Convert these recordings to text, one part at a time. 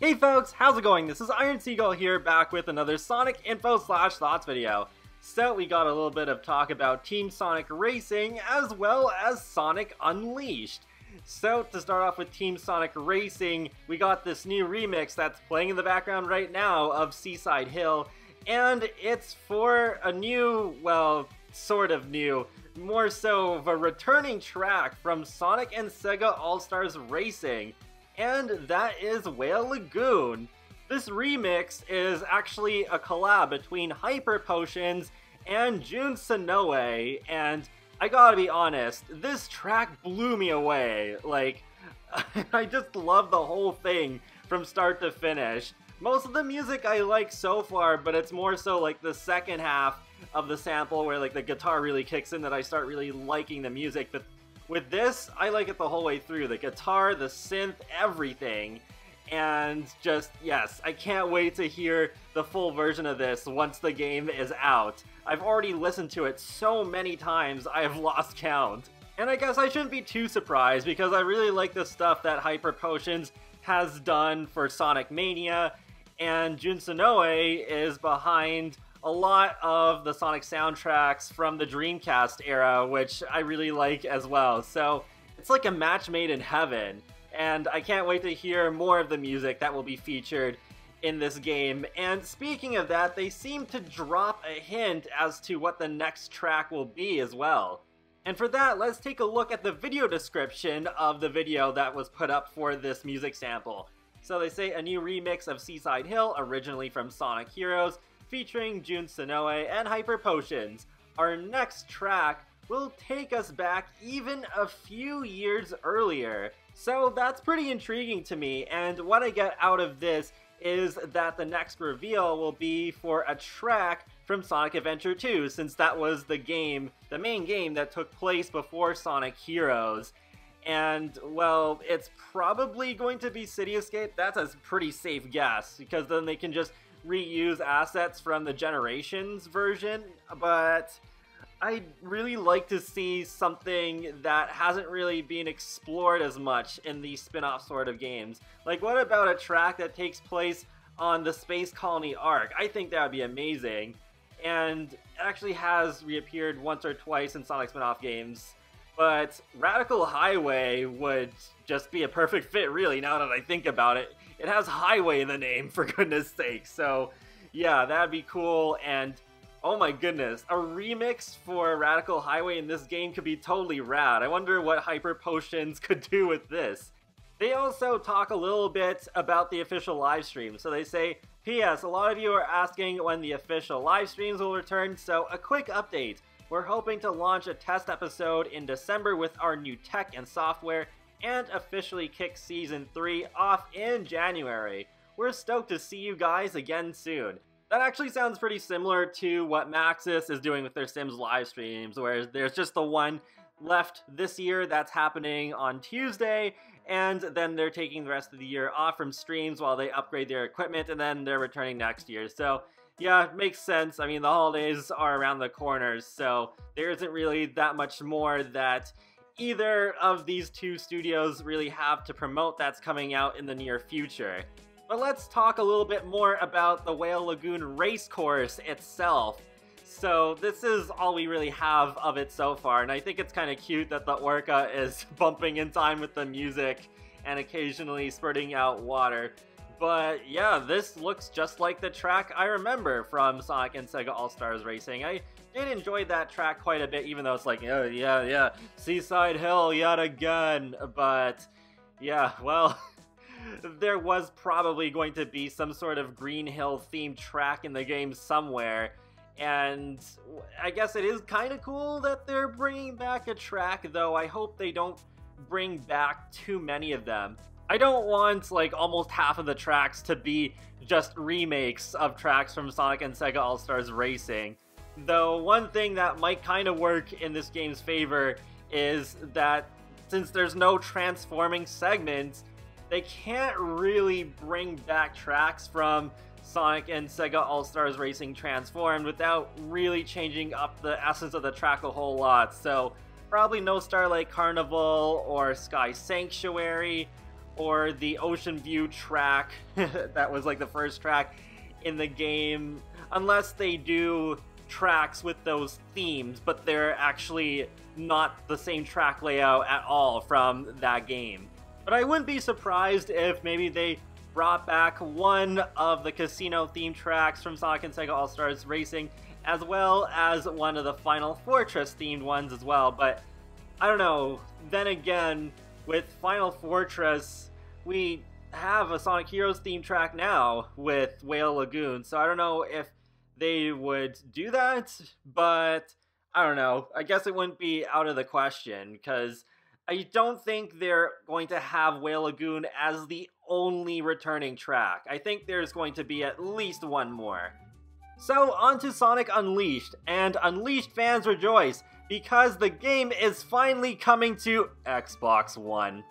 Hey folks, how's it going? This is Seagull here, back with another Sonic Info/Thoughts video. So we got a little bit of talk about Team Sonic Racing as well as Sonic Unleashed. So to start off with Team Sonic Racing, we got this new remix that's playing in the background right now of Seaside Hill, and it's for a new, well, sort of new, more so of a returning track from Sonic and Sega All-Stars Racing. And that is Whale Lagoon. This remix is actually a collab between Hyper Potions and Jun Sonoe, and I gotta be honest, this track blew me away. Like, I just love the whole thing from start to finish. Most of the music I like so far, but it's more so like the second half of the sample where like the guitar really kicks in that I start really liking the music. But with this, I like it the whole way through. The guitar, the synth, everything. And just, yes, I can't wait to hear the full version of this once the game is out. I've already listened to it so many times, I have lost count. And I guess I shouldn't be too surprised because I really like the stuff that Hyper Potions has done for Sonic Mania, and Jun Sonoe is behind a lot of the Sonic soundtracks from the Dreamcast era, which I really like as well. So it's like a match made in heaven, and I can't wait to hear more of the music that will be featured in this game. And speaking of that, they seem to drop a hint as to what the next track will be as well. And for that, let's take a look at the video description of the video that was put up for this music sample. So they say a new remix of Seaside Hill, originally from Sonic Heroes, featuring Jun Sonoe and Hyper Potions. Our next track will take us back even a few years earlier. So that's pretty intriguing to me, and what I get out of this is that the next reveal will be for a track from Sonic Adventure 2, since that was the game, the main game that took place before Sonic Heroes. And, well, it's probably going to be City Escape. That's a pretty safe guess, because then they can just reuse assets from the Generations version, but I'd really like to see something that hasn't really been explored as much in these spin-off sort of games. Like, what about a track that takes place on the Space Colony arc? I think that would be amazing, and it actually has reappeared once or twice in Sonic spin-off games. But Radical Highway would just be a perfect fit, really, now that I think about it. It has Highway in the name, for goodness sake. So, yeah, that'd be cool. And, oh my goodness, a remix for Radical Highway in this game could be totally rad. I wonder what Hyper Potions could do with this. They also talk a little bit about the official live stream. So they say, P.S. a lot of you are asking when the official live streams will return, so a quick update. We're hoping to launch a test episode in December with our new tech and software, and officially kick Season 3 off in January. We're stoked to see you guys again soon. That actually sounds pretty similar to what Maxis is doing with their Sims live streams, where there's just the one left this year that's happening on Tuesday, and then they're taking the rest of the year off from streams while they upgrade their equipment, and then they're returning next year. So yeah, it makes sense. I mean, the holidays are around the corners, so there isn't really that much more that either of these two studios really have to promote that's coming out in the near future. But let's talk a little bit more about the Whale Lagoon race course itself. So this is all we really have of it so far, and I think it's kind of cute that the Orca is bumping in time with the music and occasionally spurting out water. But yeah, this looks just like the track I remember from Sonic and Sega All-Stars Racing. I did enjoy that track quite a bit, even though it's like, oh yeah, Seaside Hill yet again. But yeah, well, there was probably going to be some sort of Green Hill themed track in the game somewhere. And I guess it is kind of cool that they're bringing back a track, though I hope they don't bring back too many of them. I don't want, like, almost half of the tracks to be just remakes of tracks from Sonic and Sega All-Stars Racing. Though one thing that might kind of work in this game's favor is that since there's no transforming segments, they can't really bring back tracks from Sonic and Sega All-Stars Racing Transformed without really changing up the essence of the track a whole lot. So probably no Starlight Carnival or Sky Sanctuary, or the Ocean View track that was like the first track in the game, unless they do tracks with those themes, but they're actually not the same track layout at all from that game. But I wouldn't be surprised if maybe they brought back one of the casino theme tracks from Sonic and Sega All-Stars Racing, as well as one of the Final Fortress themed ones as well. But I don't know, then again, with Final Fortress, we have a Sonic Heroes theme track now with Whale Lagoon, so I don't know if they would do that, but I don't know. I guess it wouldn't be out of the question, because I don't think they're going to have Whale Lagoon as the only returning track. I think there's going to be at least one more. So on to Sonic Unleashed, and Unleashed fans rejoice, because the game is finally coming to Xbox One.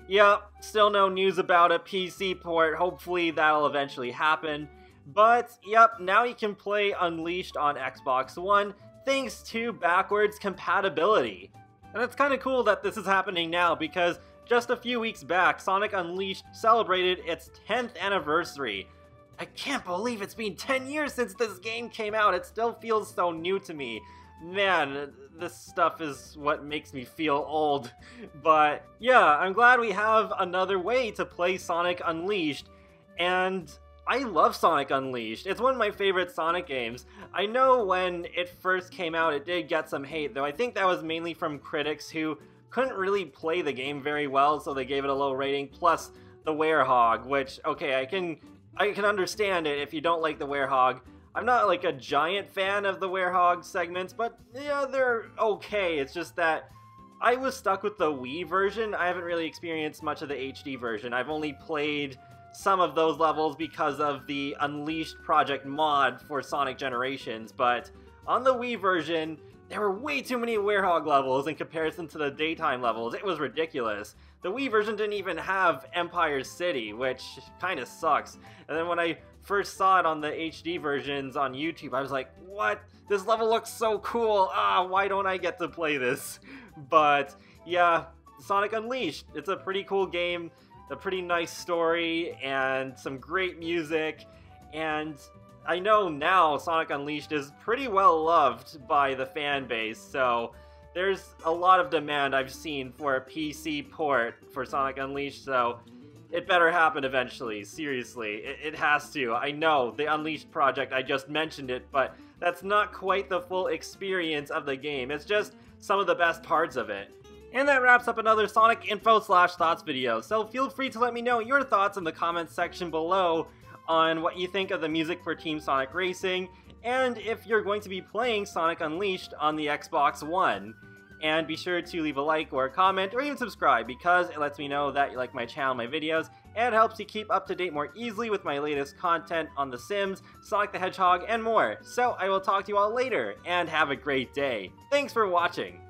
Yep, still no news about a PC port, hopefully that'll eventually happen. But, yep, now you can play Unleashed on Xbox One thanks to backwards compatibility. And it's kind of cool that this is happening now, because just a few weeks back, Sonic Unleashed celebrated its 10th anniversary. I can't believe it's been 10 years since this game came out, it still feels so new to me. Man, this stuff is what makes me feel old. But yeah, I'm glad we have another way to play Sonic Unleashed, and I love Sonic Unleashed. It's one of my favorite Sonic games. I know when it first came out it did get some hate, though I think that was mainly from critics who couldn't really play the game very well, so they gave it a low rating, plus the Werehog, which, okay, I can understand it if you don't like the Werehog. I'm not like a giant fan of the Werehog segments, but yeah, they're okay. It's just that I was stuck with the Wii version. I haven't really experienced much of the HD version. I've only played some of those levels because of the Unleashed Project mod for Sonic Generations, but on the Wii version, there were way too many Werehog levels in comparison to the daytime levels. It was ridiculous. The Wii version didn't even have Empire City, which kind of sucks. And then when I first saw it on the HD versions on YouTube, I was like, what? This level looks so cool. Why don't I get to play this? But yeah, Sonic Unleashed. It's a pretty cool game, a pretty nice story, and some great music. And I know now Sonic Unleashed is pretty well loved by the fan base, so there's a lot of demand I've seen for a PC port for Sonic Unleashed, so it better happen eventually, seriously. It has to. I know, the Unleashed project, I just mentioned it, but that's not quite the full experience of the game. It's just some of the best parts of it. And that wraps up another Sonic Info/Thoughts video, so feel free to let me know your thoughts in the comments section below on what you think of the music for Team Sonic Racing, and if you're going to be playing Sonic Unleashed on the Xbox One. And be sure to leave a like or a comment or even subscribe, because it lets me know that you like my channel, my videos, and helps you keep up to date more easily with my latest content on The Sims, Sonic the Hedgehog, and more. So I will talk to you all later, and have a great day. Thanks for watching!